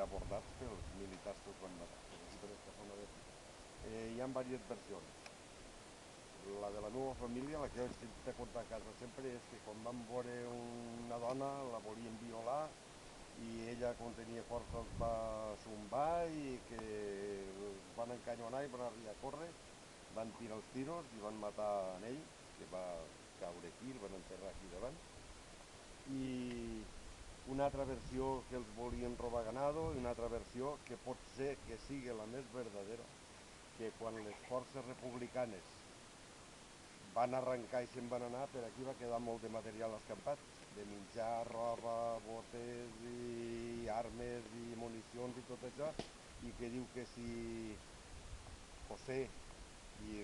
abordats pels militars que els van matar, per aquí per aquesta zona d'aquí. Hi ha diverses versions. La de la meva família, la que jo he contat a casa sempre, és que quan van veure una dona la volien violar i ella, quan tenia força, els va sombar i que els van encanyonar i van arribar a córrer, van tirar els tiros i van matar en ell, que va caure aquí, el van enterrar aquí davant. I una altra versió que els volien robar ganado i una altra versió que pot ser que sigui la més verdadera, que quan les forces republicanes van arrencar i se'n van anar, per aquí va quedar molt de material escampat, de menjar, roba, botes i armes i municions i tot això, i que diu que si José i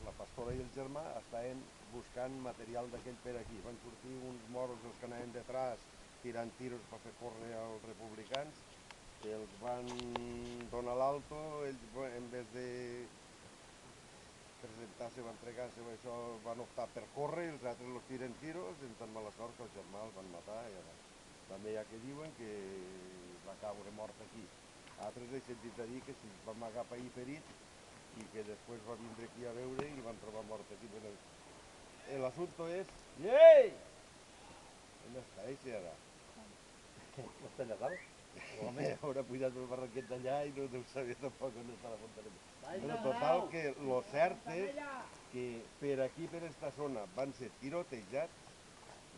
la pastora i el germà estaven buscant material d'aquell per aquí. Van sortir uns moros dels que anaven detrás tirant tiros per fer córrer als republicans, que els van donar l'alto, ells en vez de presentar-se, van entregar-se, això van optar per córrer, els altres els tiren tiros, en tan mala sort que el germà el van matar. També hi ha que diuen que va caure mort aquí. Altres he sentit a dir que si va agafar ahir ferit i que després va vindre aquí a veure i el van trobar mort aquí. L'assumpte és... Ei! On està eixe ara? No està allà dalt? Haurà pujat pel barranquet d'allà i no deu saber tampoc on està la fontanella. Però total, que lo cert és que per aquí, per esta zona, van ser tirotejats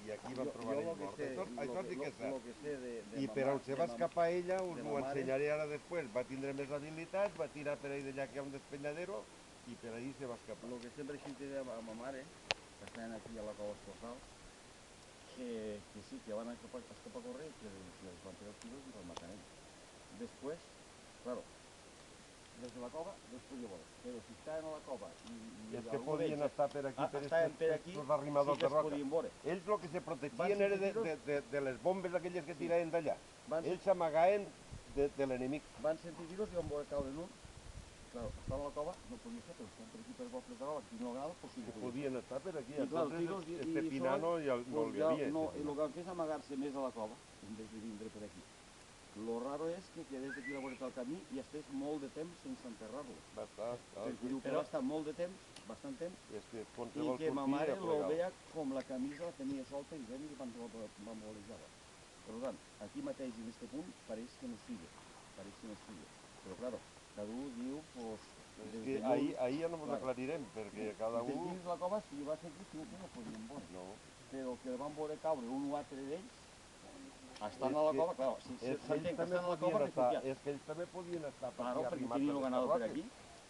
i aquí van trobar ell mort. Això sí que és cert. I per on se va escapar ella, us ho ensenyaré ara després. Va tindre més habilitats, va tirar per ahí d'allà que hi ha un despenyadero i per ahí se va escapar. El que sempre sentiré a ma mare, que estaven aquí a la Cova Esposal, que sí, que van escapar a correr, que les van tirar els tiros i van matar ells. Després, claro, des de la cova no es podia veure, però si estaven a la cova i és que podien estar per aquí, per aquests arrimadors de roca. Veure. Ells el que se protegien era de les bombes aquelles que tiraven d'allà. Ells s'amagaven de l'enemic. Van sentir tiros i van veure caure en un. Claro, estar a la cova no podia ser, però estan per aquí per Bosques de Roba, aquí no agrada, pues sí que podien estar per aquí. I clar, tiros este Pinano no el havia. No, i el que han fet és amagar-se més a la cova, en vez de vindre per aquí. Lo raro és que des d'aquí a la voreta del camí i estès molt de temps sense enterrar-lo. Va estar, perquè diu que va estar molt de temps, bastant temps, i que ma mare lo veia com la camisa la tenia solta i ven i bambolejava. Per tant, aquí mateix, en aquest punt, pareix que no sigui. Però, claro, cada un diu, pues... Ahir ja no ens aclarirem, perquè cada un... Dins la cova, si va ser aquí, sí que no podíem veure. Però que van veure caure un o altre d'ells, estan a la cova, clar, si s'entén que estan a la cova, refugiats. És que ells també podien estar per aquí arrimats a les roques.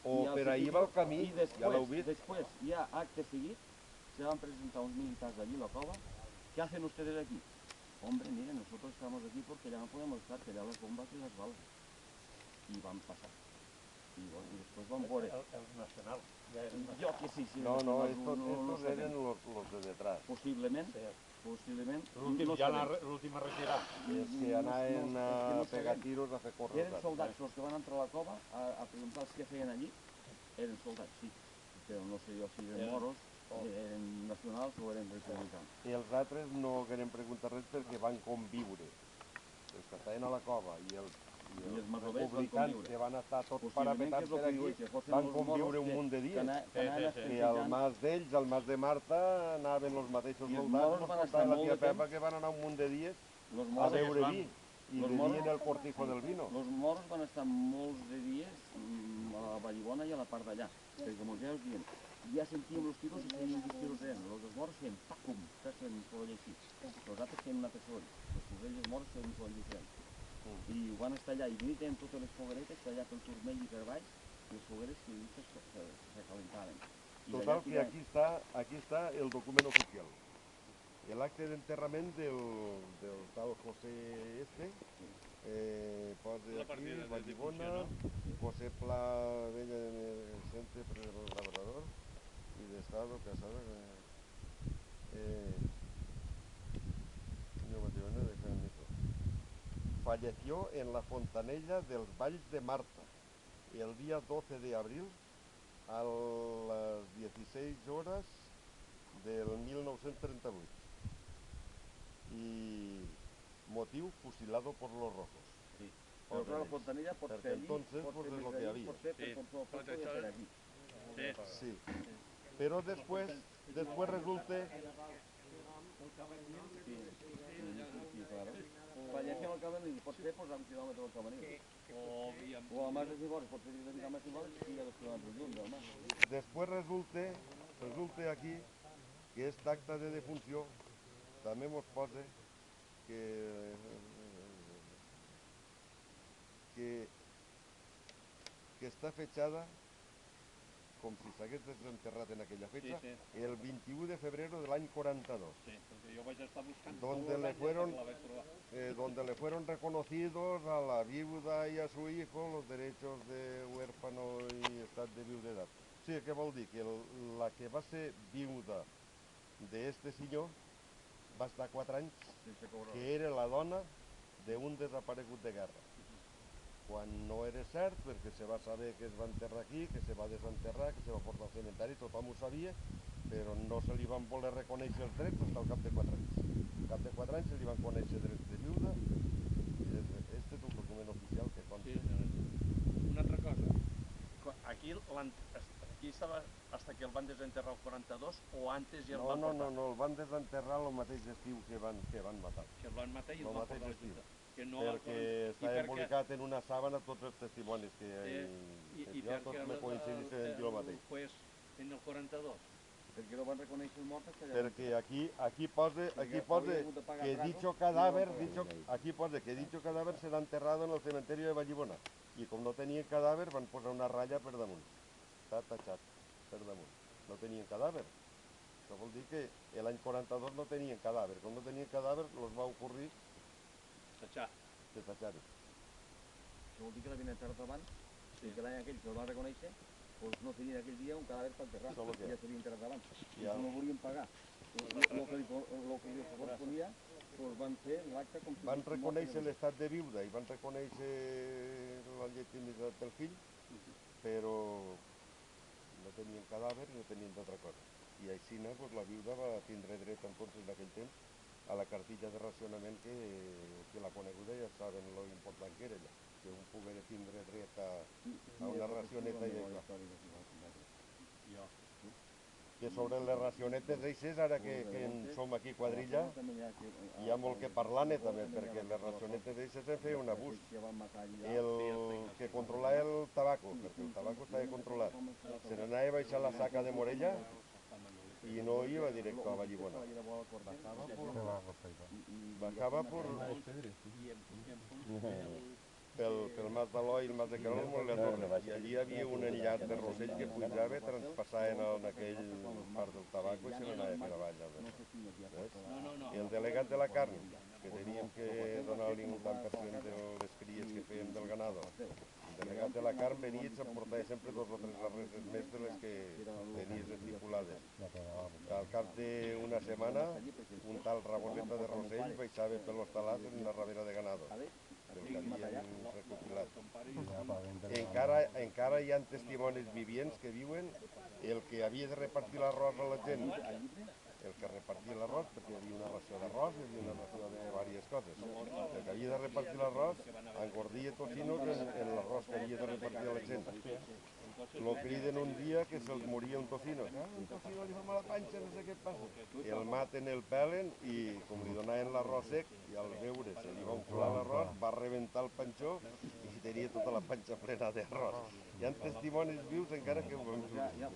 O per ahir va el camí, ja l'heu vist. Después, ya acte seguit, se van presentar uns militares allí a la cova. ¿Qué hacen ustedes aquí? Hombre, miren, nosotros estamos aquí porque ya no podemos estar, que ya las bombas y las balas. Y van pasar. Y después van por... Els nacionals. Yo que sí. No, estos eren los de detrás. Posiblement. Ja l'última retirada. És que anaven a pegar tiros, a fer córrer. Eren soldats, els que van entrar a la cova a preguntar els que feien allí. Eren soldats, sí. Però no sé jo si eren moros, eren nacionals o eren republicans. I els altres no queren preguntar res perquè van conviure. Els que estaven a la cova i els republicans que van estar tots parapetats per aquí van conviure un munt de dies. I al mas d'ells, al mas de Marta, anaven els mateixos soldats de la tia Pepa que van anar un munt de dies a beure vi i bevien el cortijo del vino. Els moros van estar molts de dies a la Vallibona i a la part d'allà, perquè com ja us diem, ja sentíem els tiros i feien uns tiros reals. Els moros feien pacum, saps, feien un soroll així. Els altres feien un altre soroll. Els moros feien un soroll diferent. I van estar allà i griten totes les fogueretes, allà pel turmell i per baix, les fogueres que se calentaven. Total, que aquí està el document oficial. El acte d'enterrament del tal José este, posa aquí, Vallibona, José Pla, Vella de Centre per el Labrador, y de Estado, casado, matrimonio de Juanito. Falleció en la fontanella dels Valls de Marta el día 12 de abril a las 16 horas del 1938 y motiu fusilado por los rojos. Sí. Però clar, la fontanilla pot Perquè ser allí, entonces, pot pues, ser es lo més que allí, había. pot ser per Sí. qualsevol Tot puesto i això per és- aquí. Sí. Pero después resulta Sí, sí, claro. Quan llegim el Cabanil, pot ser posar un quilòmetre al Cabanil. O al Mas de Ciboles, pot ser directament al Mas de Ciboles i sigui a 2 quilòmetres lluny del mas. Después resulta aquí que esta acta de defunció també mos posa que, que està fechada com si s'hagués desenterrat en aquella fecha, Sí, el 21 de febrero del año 42, Sí, perquè jo vaig estar buscant donde le fueron reconocidos a la viuda y a su hijo los derechos de huérfano y estat de viudedad. O sigui, què vol dir? Que la que va ser viuda d'este senyor va estar 4 anys, Sense cobrar. que era la dona d'un desaparegut de guerra. Quan no era cert, perquè se va saber que es va enterrar aquí, que se va desenterrar, que se va portar al cementeri, tothom ho sabia, però no se li van voler reconèixer els drets fins al cap de 4 anys. Al cap de 4 anys se li van conèixer drets de viuda, i este és el document oficial que consta. Sí, una altra cosa. Aquí estava hasta que el van desenterrar el 42 o antes ja el van portar? No, el van desenterrar el mateix estiu que van matar. Que el van matar i el El van mateix portar a estiu. l'Ajuntament. Que no Perquè està embolicat en una sàbana tots els testimonis que I jo tots me coincideixen en dir el mateix. Pues en el 42. Perquè no van reconèixer el mort hasta allà. Perquè aquí posa que dicho cadáver será enterrado en el cementerio de Vallibona. I com no tenien cadàver van posar una ratlla per damunt. Està tachat per damunt. No tenien cadàver. Això vol dir que l'any 42 no tenien cadàver. Com no tenien cadàver, els va ocorrir Tachar. de tachar-ho. Això vol dir que l'havien enterrat abans, i que l'any aquell que el van reconèixer, doncs no tenien aquell dia un cadàver per enterrar, Solo que- ja s'havia enterrat abans. I Ja. no volien pagar el que li corresponia, doncs van fer l'acte com si... Van reconèixer l'estat de viuda i van reconèixer la lletimitat del fill, però no tenien cadàver i no tenien d'altra cosa. I així pues, la viuda va tindre dret entonces en aquell temps a la cartilla de racionament que la coneguda ja saben lo important que era ella, que un poguera tindre dret a una racioneta i això. Que sobre les racionetes d'aixes, ara que som aquí quadrilla, hi ha molt que parlar-ne també, perquè les racionetes d'aixes en feia un abús. El que controlava el tabaco, perquè el tabaco estava controlat, se n'anava a baixar la saca de Morella i no iba directo a Vallibona. Bajaba pel Mas d'Aloi i el Mas de Querol molt la torre. I allí hi havia un enllaç de Rossell que pujava, traspassaven en aquell part del tabaco i se n'anava per avall. I el delegat de la carn, que teníem que donar-li un tant per cent de les cries que fèiem del ganado, el delegat de la carn venia i s'emportava sempre 2 o 3 arreses més de les que tenies estipulades. Al cap d'una setmana, un tal Raboneta de Rossell baixava per l'hostalat en una rabera de ganado, del que havien recopilat. Encara hi ha testimonis vivients que diuen el que havia de repartir l'arròs a la gent, el que repartia l'arròs, perquè hi havia una ració d'arròs, hi havia una ració de diverses coses. El que havia de repartir l'arròs engordia tocinos en l'arròs que havia de repartir a la gent. Lo criden un dia que se'ls moria un tocino. Un tocino li fa mala panxa, no sé què passa. El maten, el pelen i com li donaven l'arròs sec, i al veure se li va unflar l'arròs, va rebentar el panxó i tenia tota la panxa plena d'arròs. Hi ha testimonis vius encara que ho vam sortir.